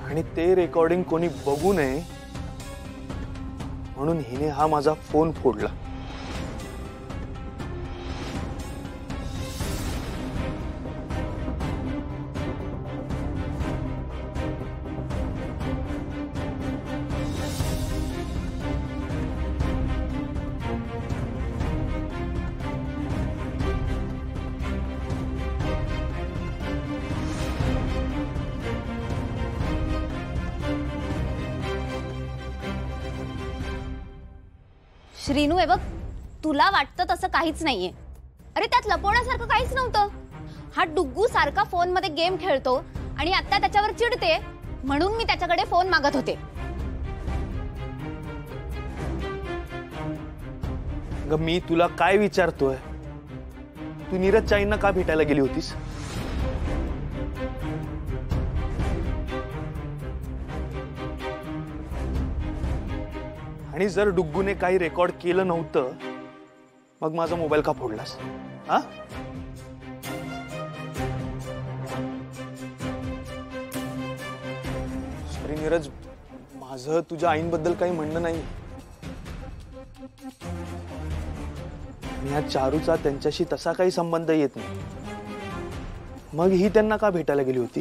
आणि ते रेकॉर्डिंग कोणी बघू नये म्हणून हिने हा माझा फोन फोडला. श्रीनू, हे बघ, तुला वाटतं तसं काहीच नाहीये. अरे त्यात लपवण्यासारखं काहीच नव्हतं. हा डुग्गू सारखा फोन मध्ये गेम खेळतो आणि आता त्याच्यावर चिडते म्हणून मी त्याच्याकडे फोन मागत होते. अगं मी तुला काय विचारतोय, तू नीरज चाईंना का भेटायला गेली होतीस? आणि जर डुग्गूने काही रेकॉर्ड केलं नव्हतं मग माझा मोबाईल का फोडलास? हा? सॉरी नीरज, माझं तुझ्या आईंबद्दल काही म्हणणं नाही. आणि या चारूचा त्यांच्याशी तसा काही संबंध येत नाही. मग ही त्यांना का भेटायला गेली होती?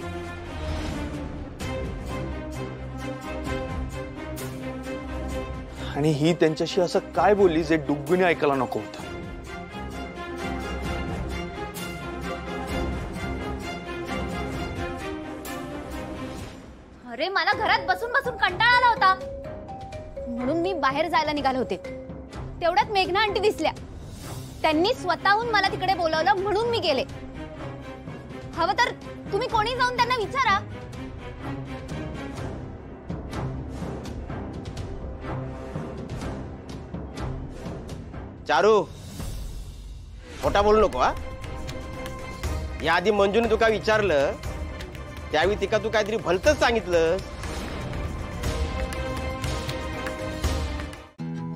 आणि ही त्यांच्याशी असं काय बोलली जे डुग्गूने ऐकायला नको होतं? अरे मला घरात बसून बसून कंटाळा आला होता म्हणून मी बाहेर जायला निघाले होते. तेवढ्यात मेघना आंटी दिसल्या. त्यांनी स्वतःहून मला तिकडे बोलावलं म्हणून मी गेले. हवं तर तुम्ही कोणी जाऊन त्यांना विचारा. चारू, खोटा बोलू नको हा. या आधी मंजूने तुका विचारलं त्यावेळी तिका तू काहीतरी भलतच सांगितलं.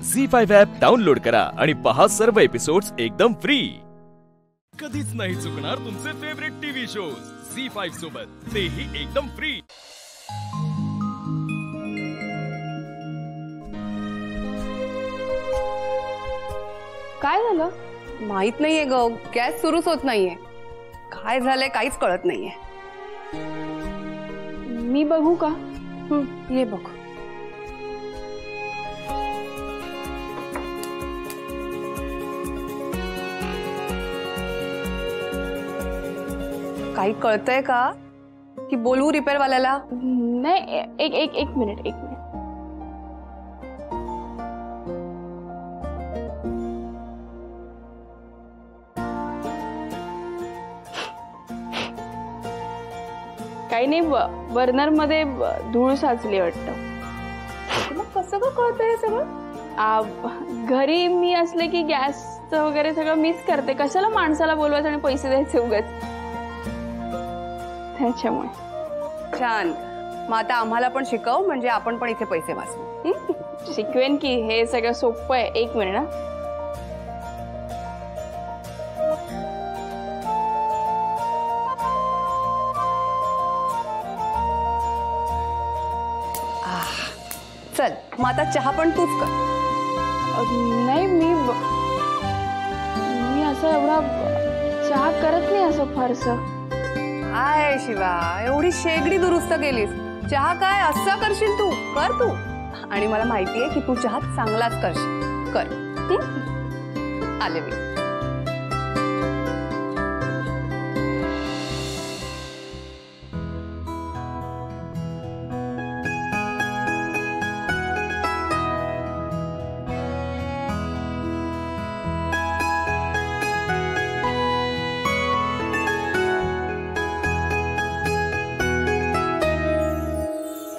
झी5 ॲप डाउनलोड करा आणि पहा सर्व एपिसोड्स एकदम फ्री. कधीच नाही चुकणार तुमचे फेवरेट टीव्ही शोज झी5 सोबत, तेही एकदम फ्री. काय झालं? माहित नाहीये ग, गॅस सुरूच होत नाहीये. काय झालंय काहीच कळत नाहीये. मी बघू का? ये बघ. काही कळतंय का की बोलू रिपेअर वाल्याला? नाही, एक मिनिट. काही नाही, बर्नर मध्ये धूळ साचली वाटतं. मग कसं का कळतंय हे सगळं? घरी मी असले की गॅसचं वगैरे सगळं मीच करते. कशाला माणसाला बोलवायचं आणि पैसे द्यायचे उगाच, त्याच्यामुळे. छान. मग आता आम्हाला पण शिकव, म्हणजे आपण पण इथे पैसे वाचू. शिकवेन की. हे सगळं सोपं आहे. एक मिनिट ना. चल मग आता चहा पण तूच कर. नाही, मी असं एवढा चहा करत नाही असं फारसं. आहे शिवा, एवढी शेगडी दुरुस्त केलीस. चहा काय असं करशील तू? कर तू. आणि मला माहितीये की तू चहा चांगलाच करशील. कर. आले मी.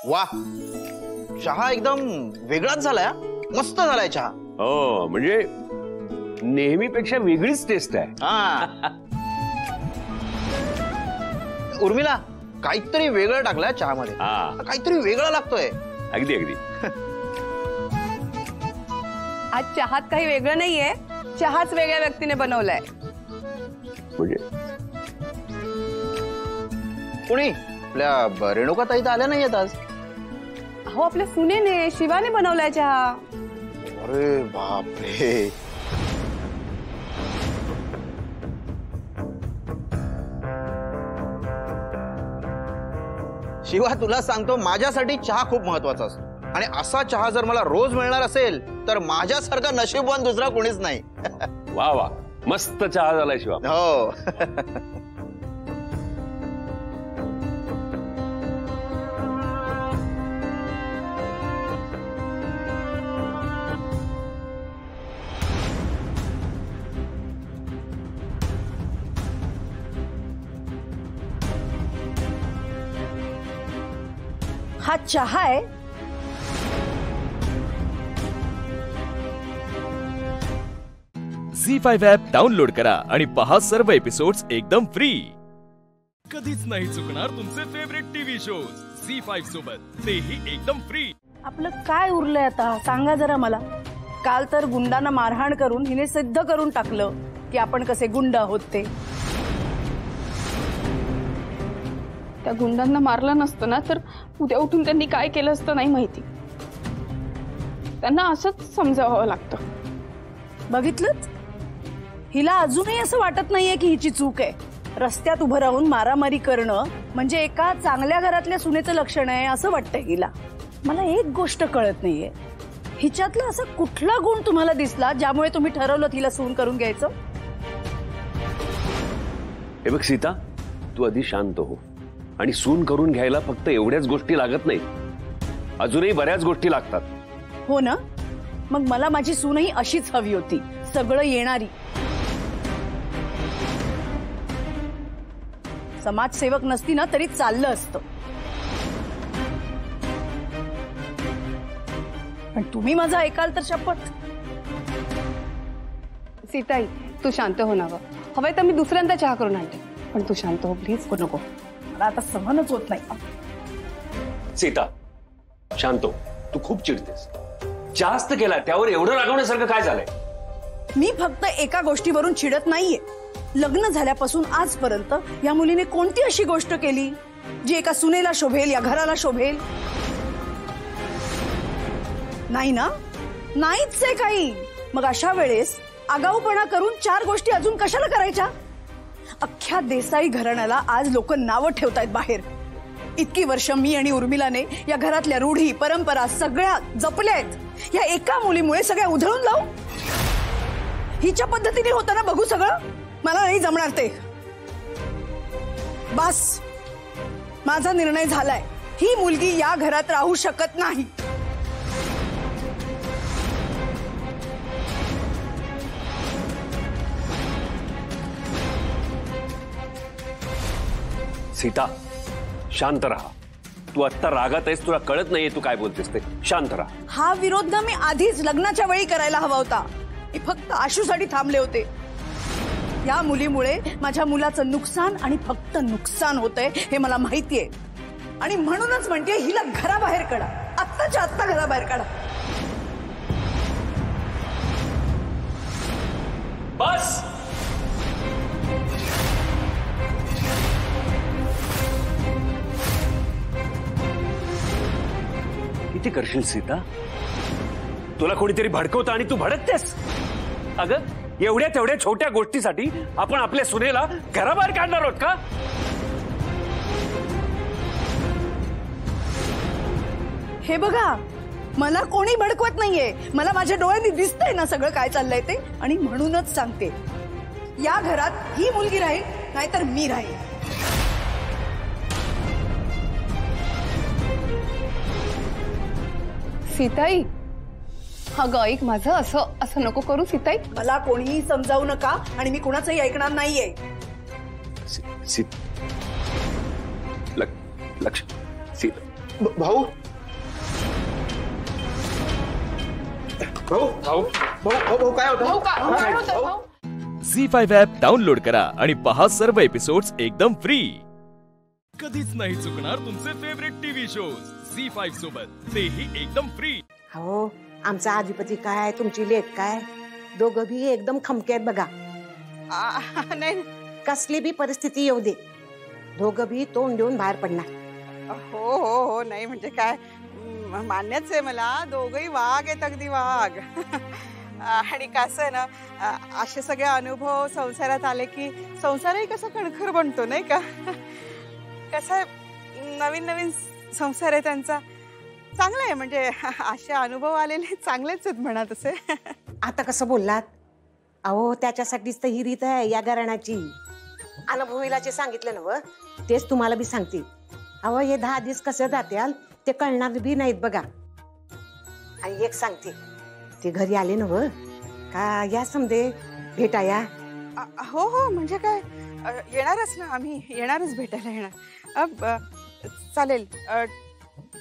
वा, चहा एकदम वेगळाच झालाय. मस्त झालाय चहा. हो, म्हणजे नेहमीपेक्षा वेगळीच टेस्ट आहे. उर्मिला, काहीतरी वेगळं टाकलंय चहामध्ये. काहीतरी वेगळं लागतोय. अगदी अगदी. आज चहात काही वेगळं नाहीये. चहाच वेगळ्या व्यक्तीने बनवलाय. म्हणजे कोणी? आपल्या रेणुका ताई तर आल्या नाहीयेत आज. हो, आपल्या सुनेने, शिवाने बनवलाय चहा. अरे बापरे. शिवा, तुला सांगतो, माझ्यासाठी चहा खूप महत्वाचा असतो. आणि असा चहा जर मला रोज मिळणार असेल तर माझ्यासारखा नशीबवान दुसरा कोणीच नाही. वा वा, मस्त चहा झालाय शिवा. हो. हा चहा आहे? झी5 ॲप डाउनलोड करा आणि पहा सर्व एपिसोड्स एकदम फ्री. कधीच नाही चुकणार तुमचे फेवरेट टीव्ही शोज झी5 सोबत, तेही एकदम फ्री. आपलं काय उरलंय आता सांगा जरा मला. काल तर गुंडांना मारहाण करून हिने सिद्ध करून टाकलं की आपण कसे गुंड आहोत ते. त्या गुंडांना मारलं नसतं ना तर उद्या उठून त्यांनी काय केलं असतं नाही माहिती. त्यांना असंच समजावं लागतं. बघितलंच, हिला अजूनही असं वाटत नाहीये की हिची चूक आहे. रस्त्यात उभं राहून मारामारी करणं म्हणजे एका चांगल्या घरातल्या सुनेचं लक्षण आहे असं वाटतंय हिला. मला एक गोष्ट कळत नाहीये, हिच्यातला असा कुठला गुण तुम्हाला दिसला ज्यामुळे तुम्ही ठरवलं हिला सून करून घ्यायचं? हे बघ सीता, तू आधी शांत हो. आणि सून करून घ्यायला फक्त एवढ्याच गोष्टी लागत नाही, अजूनही बऱ्याच गोष्टी लागतात. हो ना, मग मला माझी सूनही अशीच हवी होती, सगळं येणारी. समाजसेवक नसती ना तरी चाललं असतं, पण तुम्ही माझं ऐकाल तर शपथ. सीताई तू शांत हो ना. हवंय तर मी दुसऱ्यांदा चहा करून आणते, पण तू शांत हो प्लीज. नको, मला आता सहनच होत नाही. सीता शांत हो, तू खूप चिडतेस. जास्त केला त्यावर एवढं रागवण्यासारखं काय झालंय? मी फक्त एका गोष्टीवरून चिडत नाहीये. लग्न झाल्यापासून आजपर्यंत या मुलीने कोणती अशी गोष्ट केली जी एका सुनेला शोभेल, या घराला शोभेल? नाही ना, नाहीच आहे काही. मग अशा वेळेस आगाऊपणा करून चार गोष्टी अजून कशाला करायच्या? अख्ख्या देसाई घराण्याला आज लोक नावं ठेवतायत बाहेर. इतकी वर्ष मी आणि उर्मिलाने या घरातल्या रूढी परंपरा सगळ्या जपल्यात. या एका मुलीमुळे सगळ्या उधळून लावू? हिच्या पद्धतीने होताना बघू सगळं? मला नाही जमणार ते. बस, माझा निर्णय झालाय. ही मुलगी या घरात राहू शकत नाही. सीता शांत राहा. तू आत्ता रागात आहेस, तुला कळत नाहीये तू काय बोलतेस ते. शांत राहा. हा विरोध ना मी आधीच लग्नाच्या वेळी करायला हवा होता. मी फक्त आशूसाठी थांबले होते. या मुलीमुळे माझ्या मुलाचं नुकसान आणि फक्त नुकसान होतंय हे मला माहितीये. आणि म्हणूनच म्हणते हिला घराबाहेर काढा, आत्ताच्या आत्ता घराबाहेर काढा. बस. किती करशील सीता? तुला कोणीतरी भडकवतं आणि तू भडकतेस. अगं एवढ्या तेवढ्या छोट्या गोष्टीसाठी आपण आपल्या सुनेला घराबाहेर काढणार आहोत का? हे बघा, मला कोणी भडकवत नाहीये. मला माझ्या डोळ्यांनी दिसतंय ना सगळं काय चाललंय ते. आणि म्हणूनच सांगते, या घरात ही मुलगी राहील नाहीतर मी राहील. सीताई अगं ऐक माझं, असं नको करू सीताई. मला कोणीही समजावू नका आणि मी कुणाचंही ऐकणार नाहीये. लक्ष भाऊ काय होतं? झी5 ॲप डाउनलोड करा आणि पहा सर्व एपिसोड्स एकदम फ्री. कधीच नाही चुकणार तुमचे फेवरेट टीव्ही शोज झी5 सोबत, तेही एकदम फ्री. हो, आमचा अधिपती काय, तुमची लेक काय, दोघं भी एकदम खमके आहेत बघा. नाही, कसली बी परिस्थिती येऊ दे, दोघं भी तोंड देऊन बाहेर पडणार. हो हो हो, नाही म्हणजे काय, मान्यच आहे मला. दोघही वाघ आहेत, अगदी वाघ. आणि कसं आहे ना, असे सगळे अनुभव संसारात आले की संसारही कसा कणखर बनतो नाही का. कसं नवीन नवीन संसार आहे त्यांचा, चांगला आहे. म्हणजे असे अनुभव आलेले चांगलेच आहेत म्हणा तसे. आता कसं बोललात? अहो त्याच्यासाठीच तर ही रीत आहे या घराण्याची. अनुभवीला जे सांगितलं ना तेच तुम्हाला बी सांगते. अहो हे 10 दिवस कसं जात्याल ते कळणार बी नाहीत बघा. आणि एक सांगते, ते घरी आले ना का या समजे भेटाया. हो हो, म्हणजे काय, येणारच ना, आम्ही येणारच, भेटायला येणार. चालेल,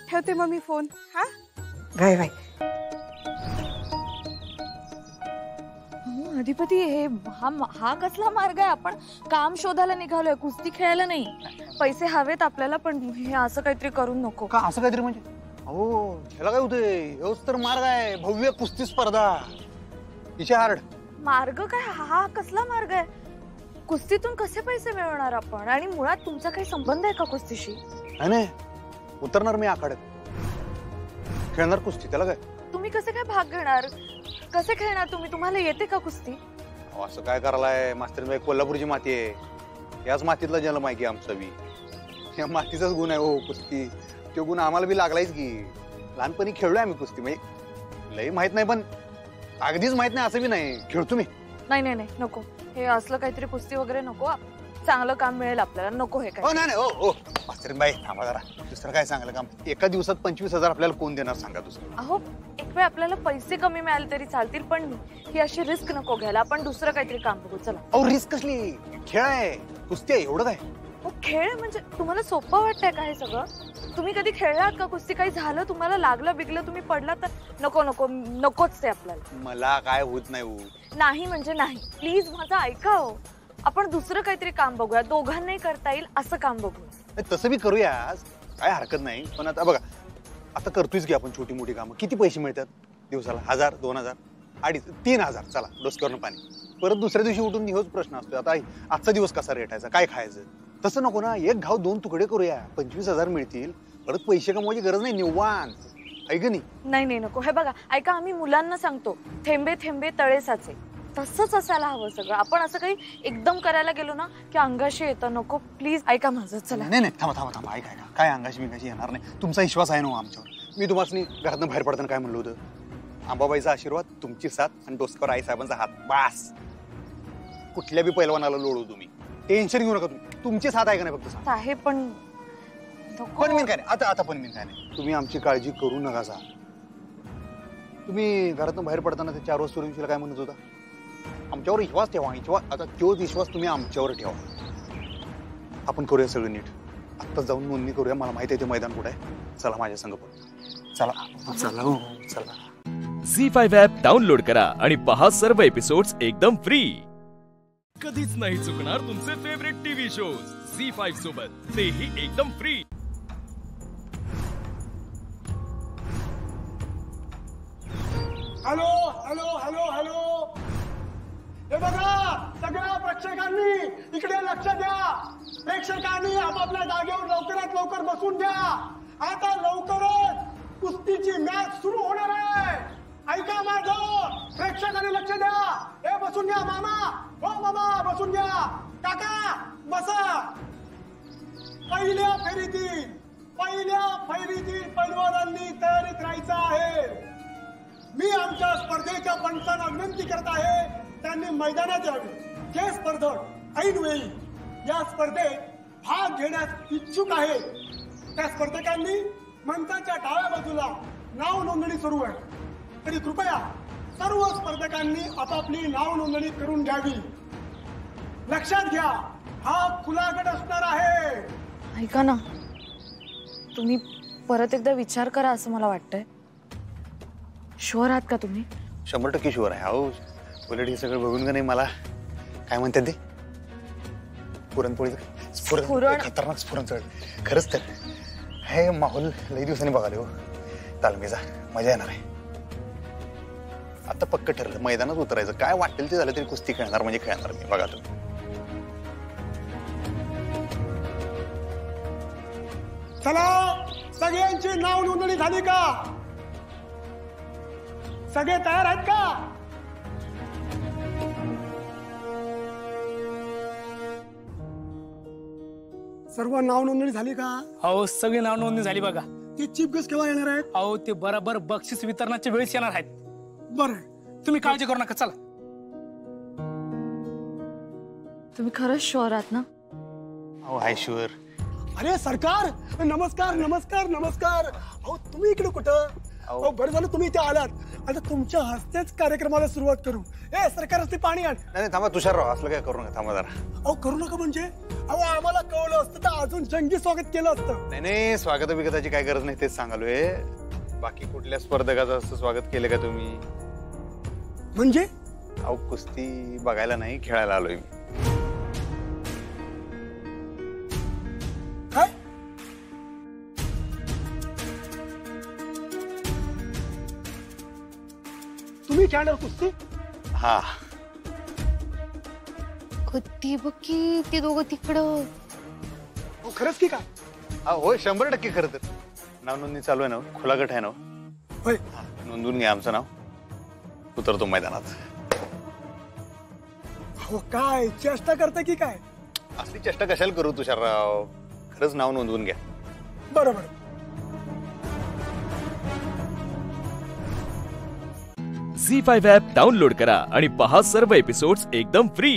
ठेवते मग मी फोन. हा गाय बाय. अधिपती हे हा कसला मार्ग आहे? आपण काम शोधायला निघालोय, कुस्ती खेळायला नाही. पैसे हवेत आपल्याला, पण हे असं काहीतरी करू नको. का असं काहीतरी म्हणजे? अहो ह्याला काय होतंय? हेच तर मार्ग आहे, भव्य कुस्ती स्पर्धा. तिचे हार्ड मार्ग काय? हा कसला मार्ग आहे? कुस्तीतून कसे पैसे मिळवणार आपण? आणि मुळात तुमचा काही संबंध आहे का कुस्तीशी? नाही, उतरणार मी आखाड्यात, खेळणार कुस्ती. त्याला काय? तुम्ही कसे काय भाग घेणार? कसे खेळणार तुम्ही? तुम्हाला येते का कुस्ती? असं काय करायलाय मास्तरबाई? कोल्हापूरची माती आहे, याच मातीतला जन्म आहे की आमचा बी. या मातीचाच गुण आहे हो कुस्ती. तो गुण आम्हाला बी लागलायच की. लहानपणी खेळलोय आम्ही कुस्ती, म्हणजे लई माहित नाही पण अगदीच माहित नाही असं बी नाही. खेळतो मी. नाही नको, हे असलं काहीतरी कुस्ती वगैरे नको. चांगलं काम मिळेल आपल्याला, नको हे काय. नाही हो मास्तरबाई थांबा जरा. दुसरं काय चांगलं काम? एका दिवसात 25,000 आपल्याला कोण देणार सांगा दुसरं? अहो एक वेळ आपल्याला पैसे कमी मिळाले तरी चालतील, पण ही अशी रिस्क नको घ्यायला. आपण दुसरं काहीतरी काम बघू. चला. अहो रिस्क कसली? खेळ आहे, कुस्ती आहे, एवढं काय? खेळ म्हणजे तुम्हाला सोपं वाटतंय का हे सगळं? तुम्ही कधी खेळलात का कुस्ती? काही झालं तुम्हाला, लागलं बिगलं, तुम्ही पडला तर? नकोच ते आपल्याला. मला काय होत नाही हो. नाही म्हणजे नाही, प्लीज माझं ऐका हो. आपण दुसरं काहीतरी काम बघूया, दोघांनाही करता येईल असं काम बघूया. तसं बी करूया, काय हरकत नाही. पण आता बघा, आता करतोयच की आपण छोटी मोठी कामं. किती पैसे मिळतात दिवसाला? 1000, 2000, 2500, 3000. चला डोसक्यावरनं पाणी. परत दुसऱ्या दिवशी उठून हेच प्रश्न असतो, आता आजचा दिवस कसा रेटायचा, काय खायचं? तसं नको ना. एक घाव 2 तुकडे करूया, 25,000 मिळतील. परत पैसे कमवायची गरज नाही, निवांत. ऐक नाही नको. हे बघा ऐका, आम्ही मुलांना सांगतो, थेंबे थेंबे तळे साचे. तसंच असायला हवं सगळं. आपण असं काही एकदम करायला गेलो ना की अंगाशी येतं. नको, प्लीज ऐका माझं. चला. नाही थांबा. ऐका काय अंगाशी बिंगाशी येणार नाही. तुमचा विश्वास आहे ना आमच्यावर? मी तुम्हाला घरातून बाहेर पडताना काय म्हणलं होतं? अंबाबाईचा आशीर्वाद, तुमची साथ आणि डोसक्यावर आईसाहेबांचा हात, बास. कुठल्या बी पैलवानाला लोळू तुम्ही, टेन्शन घेऊ नका. तुमची साथ आहे का नाही फक्त? आहे पण मी काय नाही आता पण मी काय नाही. तुम्ही आमची काळजी करू नका सा. तुम्ही घरातून बाहेर पडताना ते 4 वाजता सूर्यवंशीला काय म्हणत होता? आमच्यावर विश्वास ठेवा. आता तोच विश्वास तुम्ही आमच्यावर ठेवा. आपण करूया सगळं नीट. आत्ताच जाऊन नोंदणी करूया. मला माहिती आहे ते मैदान कुठे आहे. चला माझ्या संग पण. चला. झी5 ॲप डाउनलोड करा आणि पहा सर्व एपिसोड्स एकदम फ्री. कधीच नाही चुकणार तुमचे फेवरेट टीव्ही शोज झी5 सोबत, तेही एकदम फ्री. हॅलो. हे बघा, सगळ्या प्रेक्षकांनी इकडे लक्ष द्या. प्रेक्षकांनी आपापल्या जागेवर लवकरात लवकर बसून द्या. आता लवकरच कुस्तीची मॅच सुरू होणार आहे. ऐका माझं, प्रेक्षकांनी लक्ष द्या. हे बसून घ्या मामा. हो मामा बसून घ्या. काका बसा. पहिल्या फेरीतील पैलवानांनी तयारीत राहायचं आहे. मी आमच्या स्पर्धेच्या पंचांना विनंती करत आहे, त्यांनी मैदानात यावे. जे स्पर्धक ऐनवेळी या स्पर्धेत भाग घेण्यास इच्छुक आहे त्या स्पर्धकांनी मंचाच्या डाव्या बाजूला नाव नोंदणी सुरू आहे. तरी कृपया सर्व स्पर्धकांनी आपापली नाव नोंदणी करून घ्यावी. लक्षात घ्या, हा खुला गट असणार आहे. ऐका ना, तुम्ही परत एकदा विचार करा असं मला वाटतंय. शुअर आहात का तुम्ही? 100% शुअर आहे. अहो उलट हे सगळं बघून का नाही मला काय म्हणतात ते पुरणपोळी खतरनाक स्फुरण चढ. खरंच तर हे माहोल लई दिवसांनी बघाले हो. तालमीचा मजा येणार आहे. आता पक्क ठरलं, मैदानात उतरायचं. काय वाटेल ते झालं तरी कुस्ती खेळणार म्हणजे खेळणार मी. बघा तुम्ही. चला, सगळ्यांची नाव नोंदणी झाली का? सगळे तयार आहेत का? सर्व नाव नोंदणी झाली का? अहो सगळी नाव नोंदणी झाली बघा. ते चीफ गेस्ट केव्हा येणार आहेत? अहो ते बरोबर बक्षीस वितरणाच्या वेळेस येणार आहेत. बरं, तुम्ही काळजी करू नका. चला. तुम्ही खरंच शुअर आहात ना? हो आहे शुअर. अरे सरकार, नमस्कार. अहो तुम्ही इकडे कुठं? अहो बरं झालं तुम्ही इथे आलात. आता तुमच्या हस्तेच कार्यक्रमाला सुरुवात करू. सरकार असते पाणी आण. नाही थांबा तुषारराव, असलं काय करू नका. थांबा जरा. अहो करू नका म्हणजे? अहो आम्हाला कळलं असतं तर अजून जंगी स्वागत केलं असतं. नाही स्वागत बिगताची काय गरज नाही, तेच सांगालोय. बाकी कुठल्या स्पर्धकाचं असं स्वागत केलं का तुम्ही? म्हणजे अहो कुस्ती बघायला नाही, खेळायला आलोय मी. तुम्ही खेळणार कुस्ती? हा. कधी बघ की ती दोघं तिकडं. खरंच की काय? होय 100% खरं तर. नाव नोंदणी चालू आहे ना, खुला गट आहे ना. होय. नोंदवून घ्या आमचं नाव, उतरतो मैदानात. हो काय चेष्टा करता की काय? असली चेष्टा कशाला करू तुषारराव, खरंच नाव नोंदवून घ्या. बरोबर. झी5 ॲप डाउनलोड करा आणि पहा सर्व एपिसोड्स एकदम फ्री.